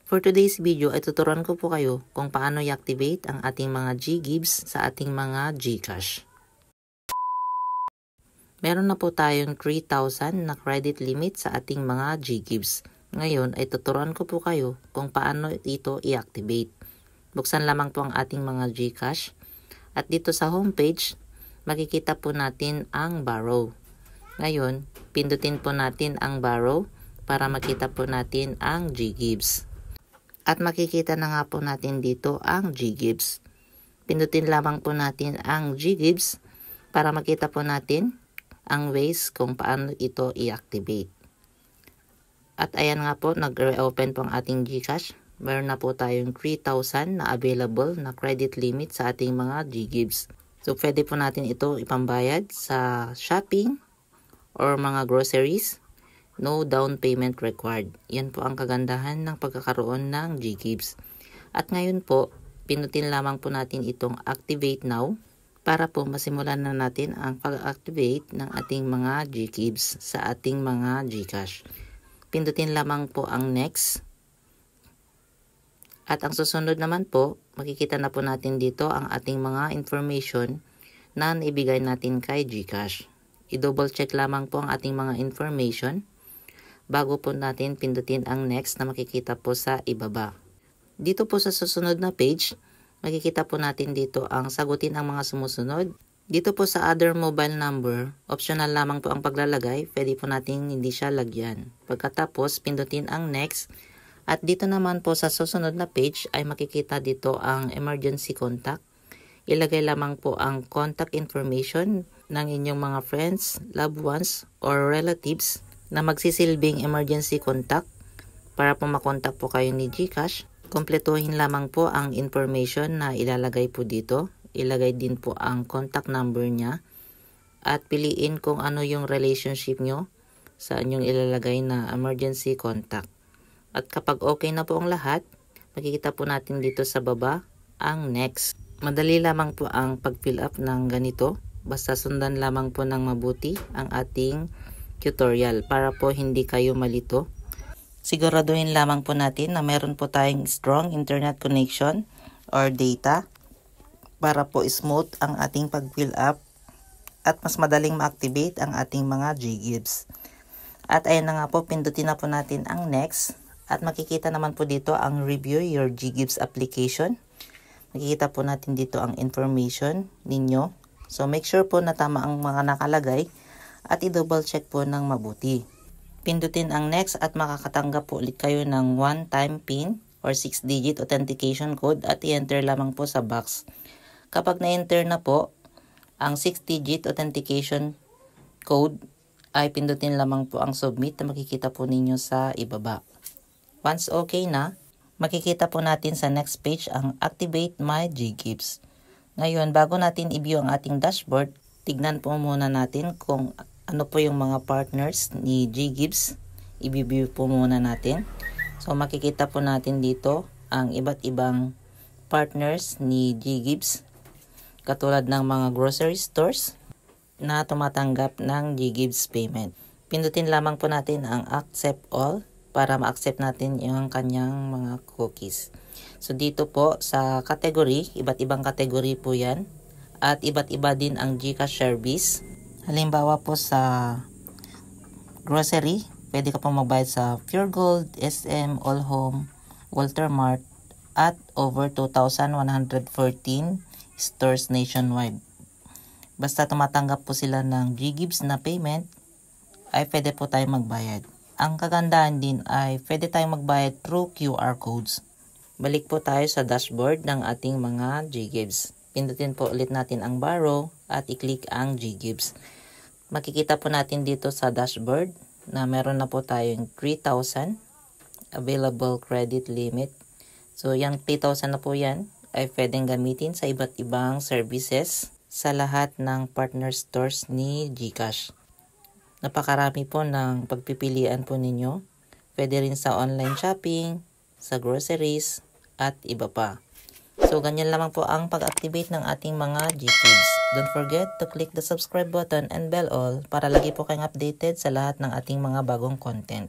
For today's video ay tuturuan ko po kayo kung paano i-activate ang ating mga GGives sa ating mga GCash. Meron na po tayong 3,000 na credit limit sa ating mga GGives. Ngayon ay tuturuan ko po kayo kung paano ito i-activate. Buksan lamang po ang ating mga GCash at dito sa homepage makikita po natin ang borrow. Ngayon, pindutin po natin ang borrow para makita po natin ang GGives. At makikita na nga po natin dito ang GGives. Pindutin lamang po natin ang GGives para makita po natin ang ways kung paano ito i-activate. At ayan nga po, nag-reopen po ang ating GCash. Meron na po tayong 3,000 na available na credit limit sa ating mga GGives. So, pwede po natin ito ipambayad sa shopping or mga groceries. No down payment required. Yan po ang kagandahan ng pagkakaroon ng GGives. At ngayon po, pinutin lamang po natin itong activate now para po masimulan na natin ang pag-activate ng ating mga GGives sa ating mga GCash. Pindutin lamang po ang next. At ang susunod naman po, makikita na po natin dito ang ating mga information na naibigay natin kay GCash. I-double check lamang po ang ating mga information bago po natin pindutin ang next na makikita po sa ibaba. Dito po sa susunod na page, makikita po natin dito ang sagutin ang mga sumusunod. Dito po sa other mobile number, optional lamang po ang paglalagay. Pwede po natin hindi siya lagyan. Pagkatapos, pindutin ang next. At dito naman po sa susunod na page ay makikita dito ang emergency contact. Ilagay lamang po ang contact information ng inyong mga friends, loved ones, or relatives na magsisilbing emergency contact para po makontak po kayo ni GCash. Kompletuhin lamang po ang information na ilalagay po dito. Ilagay din po ang contact number niya at piliin kung ano yung relationship nyo sa inyong ilalagay na emergency contact. At kapag okay na po ang lahat, makikita po natin dito sa baba ang next. Madali lamang po ang pag-fill up ng ganito. Basta sundan lamang po ng mabuti ang ating tutorial para po hindi kayo malito. Siguraduhin lamang po natin na meron po tayong strong internet connection or data para po smooth ang ating pag-fill up at mas madaling ma-activate ang ating mga GGives. At ayan na nga po, pindutin na po natin ang next at makikita naman po dito ang review your GGives application. Makikita po natin dito ang information ninyo. So make sure po na tama ang mga nakalagay at i-double check po ng mabuti. Pindutin ang next at makakatanggap po ulit kayo ng one-time PIN or 6-digit authentication code at i-enter lamang po sa box. Kapag na-enter na po ang 6-digit authentication code ay pindutin lamang po ang submit na makikita po ninyo sa ibaba. Once okay na, makikita po natin sa next page ang Activate My GGives. Ngayon, bago natin i-view ang ating dashboard, tignan po muna natin kung ano po yung mga partners ni GGives. I-view po muna natin. So makikita po natin dito ang iba't ibang partners ni GGives. Katulad ng mga grocery stores na tumatanggap ng GGives payment. Pindutin lamang po natin ang accept all para ma-accept natin yung kanyang mga cookies. So dito po sa category, iba't ibang category po yan. At iba't iba din ang GCash service. Halimbawa po sa grocery, pwede ka pong magbayad sa Pure Gold, SM, All Home, Walter Mart, at over 2,114 stores nationwide. Basta tumatanggap po sila ng GGives na payment, ay pwede po tayong magbayad. Ang kagandahan din ay pwede tayong magbayad through QR codes. Balik po tayo sa dashboard ng ating mga GGives. Pindutin po ulit natin ang borrow at i-click ang GGives. Makikita po natin dito sa dashboard na meron na po tayong 3,000 available credit limit. So yung 3,000 na po yan ay pwedeng gamitin sa iba't ibang services sa lahat ng partner stores ni GCash. Napakarami po ng pagpipilian po ninyo. Pwede rin sa online shopping, sa groceries, at iba pa. So, ganyan lamang po ang pag-activate ng ating mga GGives. Don't forget to click the subscribe button and bell all para lagi po kayong updated sa lahat ng ating mga bagong content.